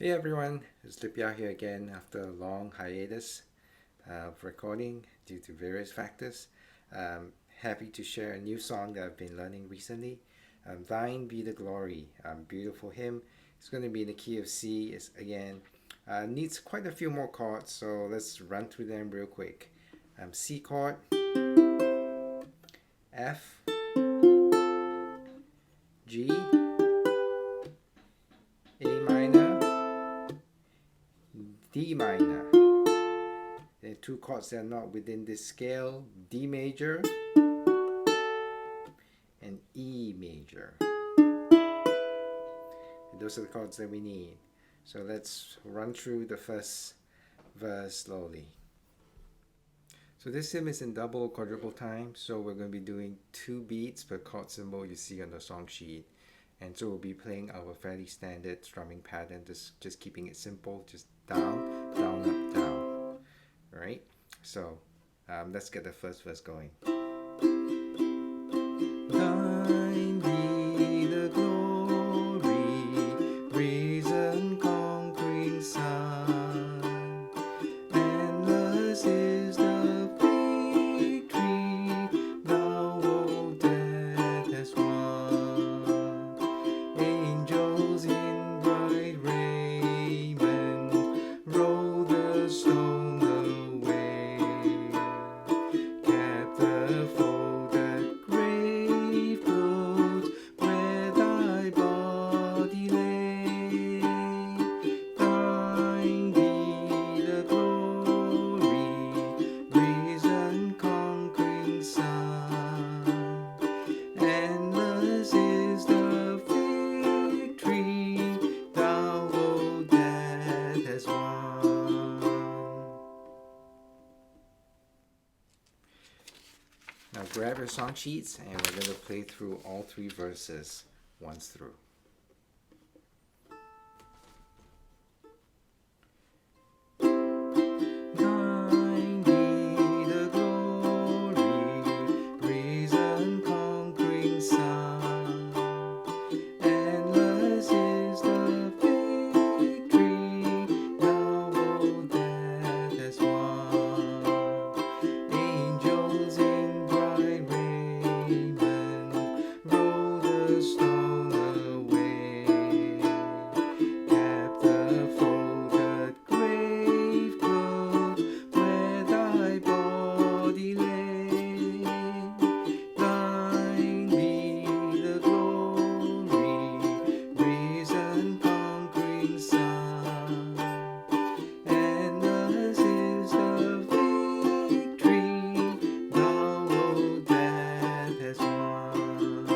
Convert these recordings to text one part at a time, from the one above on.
Hey everyone, it's Lipia here again after a long hiatus of recording due to various factors. Happy to share a new song that I've been learning recently. Thine Be the Glory, beautiful hymn. It's going to be in the key of C. It's again needs quite a few more chords, so let's run through them real quick. C chord, F, G, A minor, D minor. There are two chords that are not within this scale, D major and E major. And those are the chords that we need. So let's run through the first verse slowly. So this hymn is in double quadruple time, so we're going to be doing 2 beats per chord symbol you see on the song sheet. And so we'll be playing our fairly standard strumming pattern, just keeping it simple, just down, down, up, down. Alright, so let's get the first verse going. Thine be the glory, risen conquering Son. Endless is the victory, thou, O death, hast won. Angels in bright raiment roll the stone away, kept the folded grave clothes where thy body lay. Thine be the glory, risen conquering Son. Endless is the victory, thou, O death, hast won. Now grab your song sheets and we're going to play through all 3 verses once through. Thine be the glory, risen conquering Son. Endless is the victory, thou, O death, hast won. Angels in bright raiment roll the stone away, kept the folded grave clothes where thy body lay. Thine be the glory, risen conquering Son. Endless is the victory, thou, O death, hast won.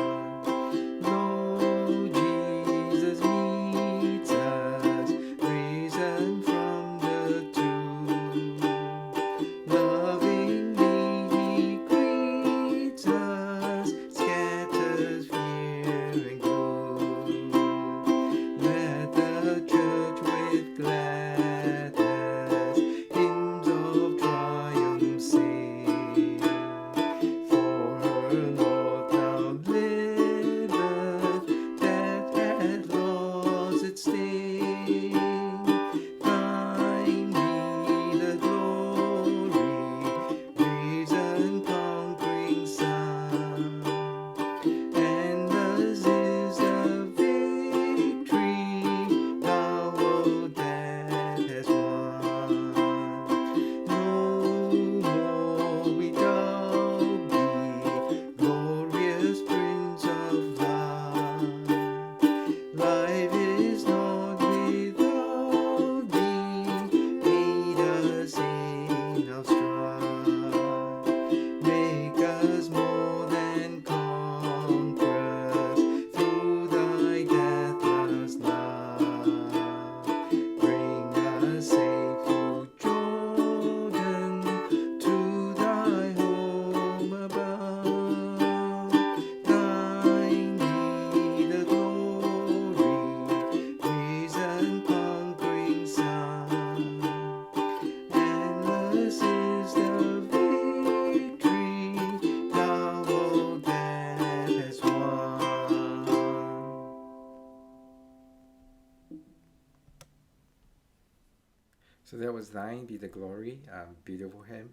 So that was Thine Be the Glory, beautiful hymn.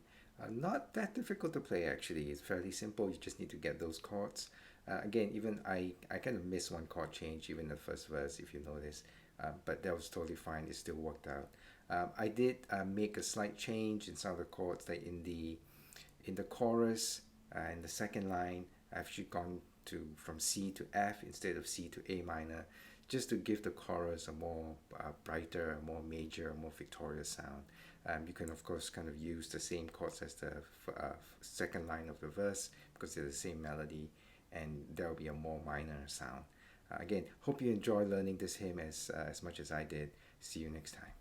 Not that difficult to play actually. It's fairly simple. You just need to get those chords. Again, even I kind of missed one chord change even the first verse if you notice, but that was totally fine. It still worked out. I did make a slight change in some of the chords, like in the chorus, in the second line. I've actually gone to from C to F instead of C to A minor, just to give the chorus a more brighter, more major, more victorious sound. You can of course kind of use the same chords as the second line of the verse because they're the same melody, and there will be a more minor sound. Again, hope you enjoy learning this hymn as much as I did. See you next time.